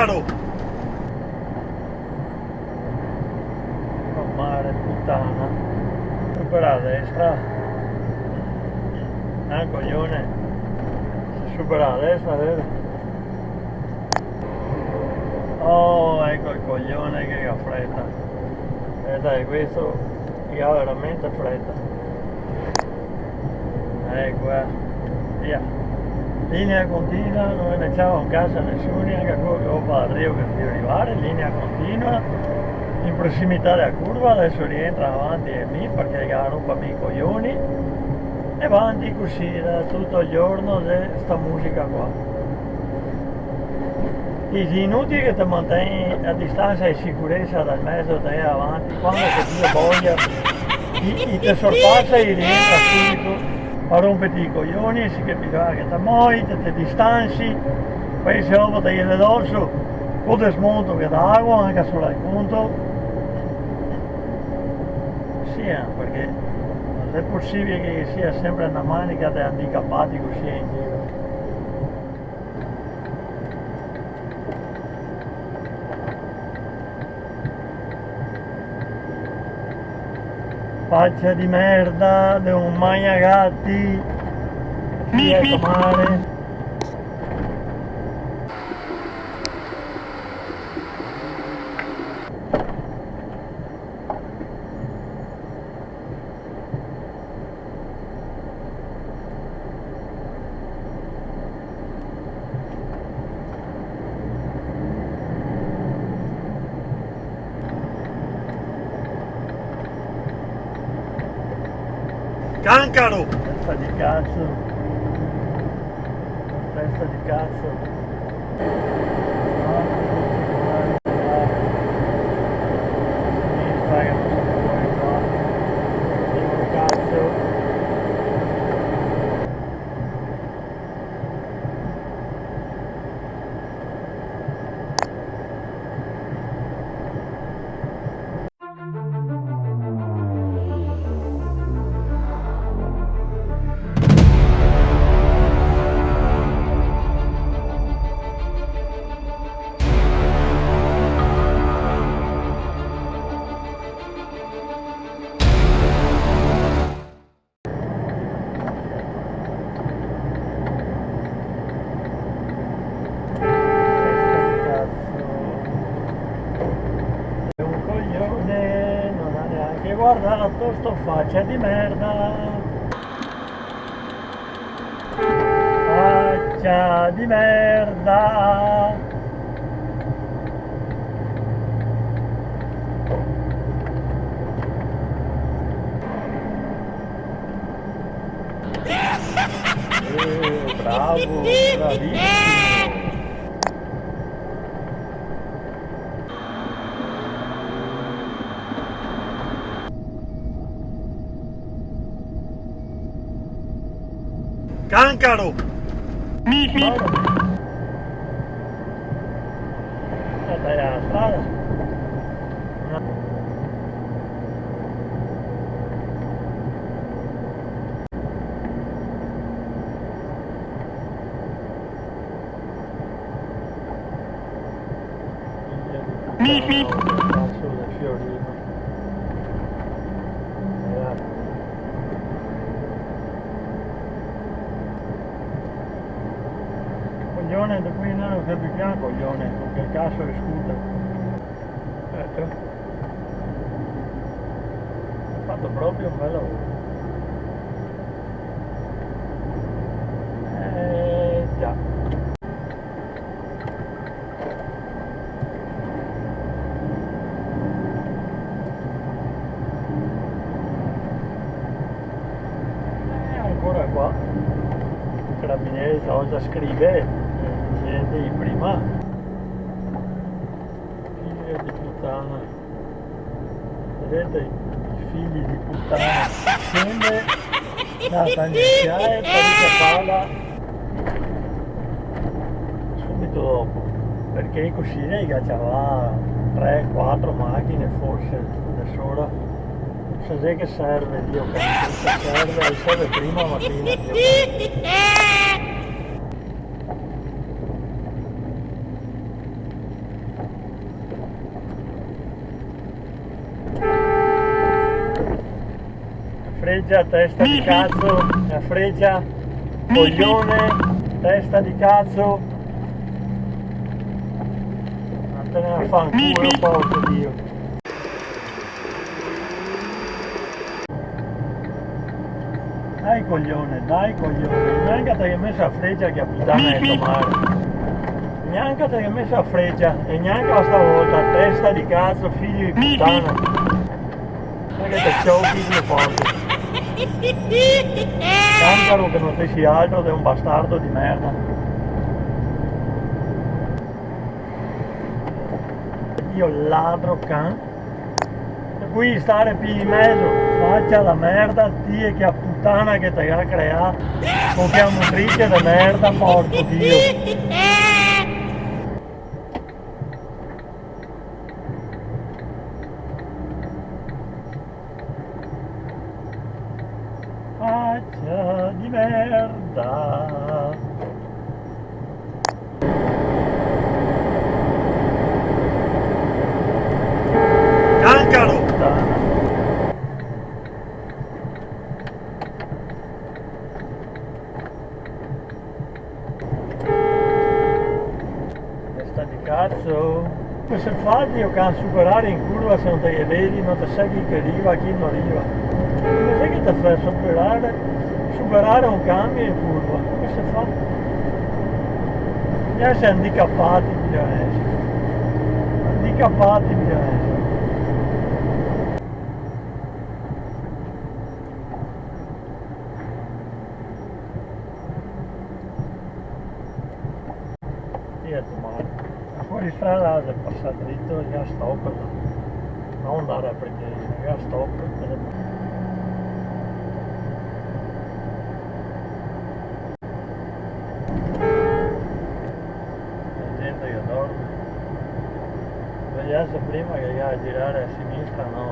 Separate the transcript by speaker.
Speaker 1: Cancaro! Oh, mare puttana. Supera a destra. Ah, coglione. Si supera a destra, vedi? Oh, ecco il coglione che ha fretta. E dai, questo che ha veramente fretta. Ecco, via. Linea continua, non ne c'era un cazzo a nessuno, anche a quello che ho fatto io che devo arrivare, linea continua, in prossimità della curva, adesso rientra avanti e mi perché rompa i coglioni e avanti così tutto il giorno di sta musica qua. È inutile che ti mantieni a distanza di sicurezza dal mezzo te avanti, quando che tu voglia, ti sorpassa e rientra subito. A rompere i coglioni e si capirà che ti muovi, ti distanzi, poi se dopo ti viene addosso, o ti smonto che d'acqua anche solo al conto. Sì, perché non è possibile che sia sempre una manica di handicappati così in giro. Faccia di merda di un mangiagatti via a mare. Cancaro! Testa di cazzo. Testa di cazzo. Sinistra che non so fuori qua. Primo cazzo. Guarda la sto faccia di merda, faccia di merda. Bravo, bravissimo. Cancaro! Dai alla strada. Cazzo del fiorino. Coglione, da qui non è più piano, coglione, perché il cazzo è scuda. Ecco. Ha fatto proprio un bel lavoro. Già. Ancora qua. Carabinieri cosa scrive? Gente di prima. Figli di puttana. Vedete i figli di puttana. Scende da tangenziale per ricapparla subito dopo. Perché così lei c'aveva 3-4 macchine forse da sola. Non so che serve, Dio cazzo, serve prima mattina, Dio cazzo. freggia, testa di cazzo, freggia, coglione, testa di cazzo. Vattene a fanculo, porco Dio. Dai coglione, neanche te che messo a freggia che a puttana è tomare. Neanche te che messo a freggia e neanche la stavolta, testa di cazzo, figlio di puttana. Non è che te ciocchi due porte. Cancaro che non te sia altro di un bastardo di merda. Io ladro can. E qui stare più in mezzo, faccia la merda, tie che a puttana che te ha creato, o che a motrice di merda, porco Dio. Faccia di merda. Cancaro! Testa di cazzo. Se fatti io can superare in curva se non te vedi, non te sai chi che arriva, chi non arriva. Come sai che ti fa superare un cambio in curva? Come si fa? Bisogna essere handicappati, bisogna essere. Handicappati bisogna essere. Fuori strada del passare dritto, già stop, non andare a prendere, già stop. La gente che dorme, svegliarsi prima che a girare a sinistra, no,